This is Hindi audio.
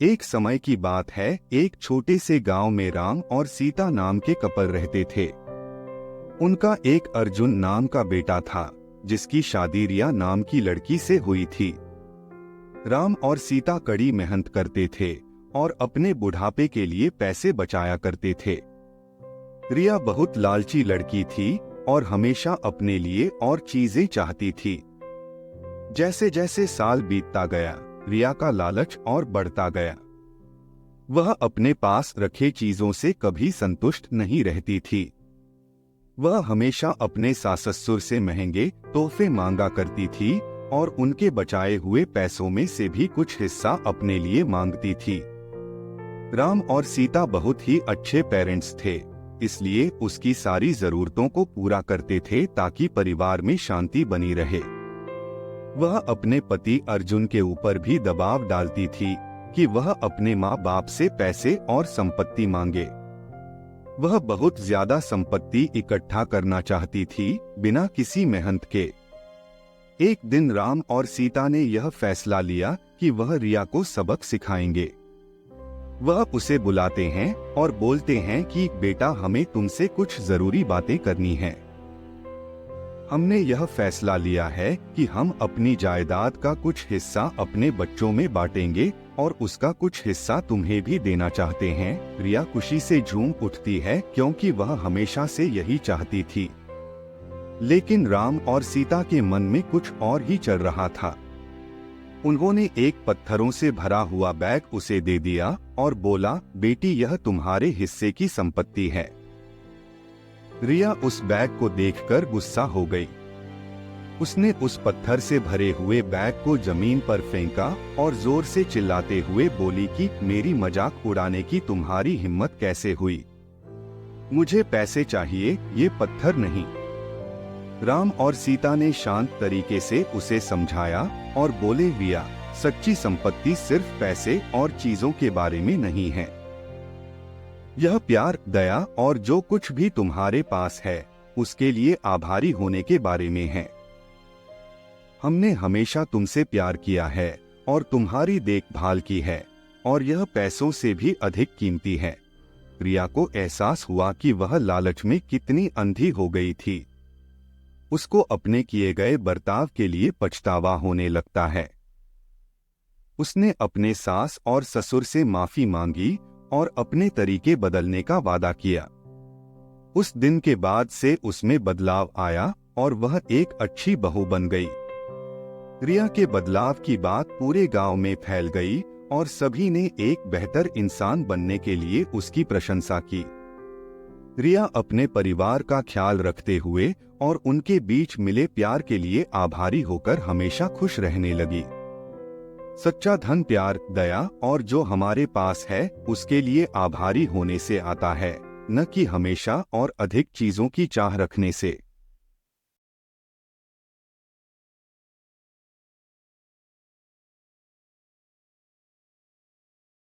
एक समय की बात है, एक छोटे से गांव में राम और सीता नाम के कपल रहते थे। उनका एक अर्जुन नाम का बेटा था, जिसकी शादी रिया नाम की लड़की से हुई थी। राम और सीता कड़ी मेहनत करते थे और अपने बुढ़ापे के लिए पैसे बचाया करते थे। रिया बहुत लालची लड़की थी और हमेशा अपने लिए और चीजें चाहती थी। जैसे जैसे साल बीतता गया, रिया का लालच और बढ़ता गया। वह अपने पास रखे चीजों से कभी संतुष्ट नहीं रहती थी। वह हमेशा अपने सास ससुर से महंगे तोहफे मांगा करती थी और उनके बचाए हुए पैसों में से भी कुछ हिस्सा अपने लिए मांगती थी। राम और सीता बहुत ही अच्छे पेरेंट्स थे, इसलिए उसकी सारी जरूरतों को पूरा करते थे ताकि परिवार में शांति बनी रहे। वह अपने पति अर्जुन के ऊपर भी दबाव डालती थी कि वह अपने माँ बाप से पैसे और संपत्ति मांगे। वह बहुत ज्यादा संपत्ति इकट्ठा करना चाहती थी, बिना किसी मेहनत के। एक दिन राम और सीता ने यह फैसला लिया कि वह रिया को सबक सिखाएंगे। वह उसे बुलाते हैं और बोलते हैं कि बेटा, हमें तुमसे कुछ जरूरी बातें करनी हैं। हमने यह फैसला लिया है कि हम अपनी जायदाद का कुछ हिस्सा अपने बच्चों में बांटेंगे और उसका कुछ हिस्सा तुम्हें भी देना चाहते हैं। रिया खुशी से झूम उठती है क्योंकि वह हमेशा से यही चाहती थी। लेकिन राम और सीता के मन में कुछ और ही चल रहा था। उन्होंने एक पत्थरों से भरा हुआ बैग उसे दे दिया और बोला, बेटी, यह तुम्हारे हिस्से की संपत्ति है। रिया उस बैग को देखकर गुस्सा हो गई। उसने उस पत्थर से भरे हुए बैग को जमीन पर फेंका और जोर से चिल्लाते हुए बोली कि मेरी मजाक उड़ाने की तुम्हारी हिम्मत कैसे हुई? मुझे पैसे चाहिए, ये पत्थर नहीं। राम और सीता ने शांत तरीके से उसे समझाया और बोले, रिया, सच्ची संपत्ति सिर्फ पैसे और चीजों के बारे में नहीं है। यह प्यार, दया और जो कुछ भी तुम्हारे पास है, उसके लिए आभारी होने के बारे में है। हमने हमेशा तुमसे प्यार किया है और तुम्हारी देखभाल की है, और यह पैसों से भी अधिक कीमती है। रिया को एहसास हुआ कि वह लालच में कितनी अंधी हो गई थी। उसको अपने किए गए बर्ताव के लिए पछतावा होने लगता है। उसने अपने सास और ससुर से माफी मांगी और अपने तरीके बदलने का वादा किया। उस दिन के बाद से उसमें बदलाव आया और वह एक अच्छी बहू बन गई। रिया के बदलाव की बात पूरे गांव में फैल गई और सभी ने एक बेहतर इंसान बनने के लिए उसकी प्रशंसा की। रिया अपने परिवार का ख्याल रखते हुए और उनके बीच मिले प्यार के लिए आभारी होकर हमेशा खुश रहने लगी। सच्चा धन प्यार, दया और जो हमारे पास है उसके लिए आभारी होने से आता है, न कि हमेशा और अधिक चीजों की चाह रखने से।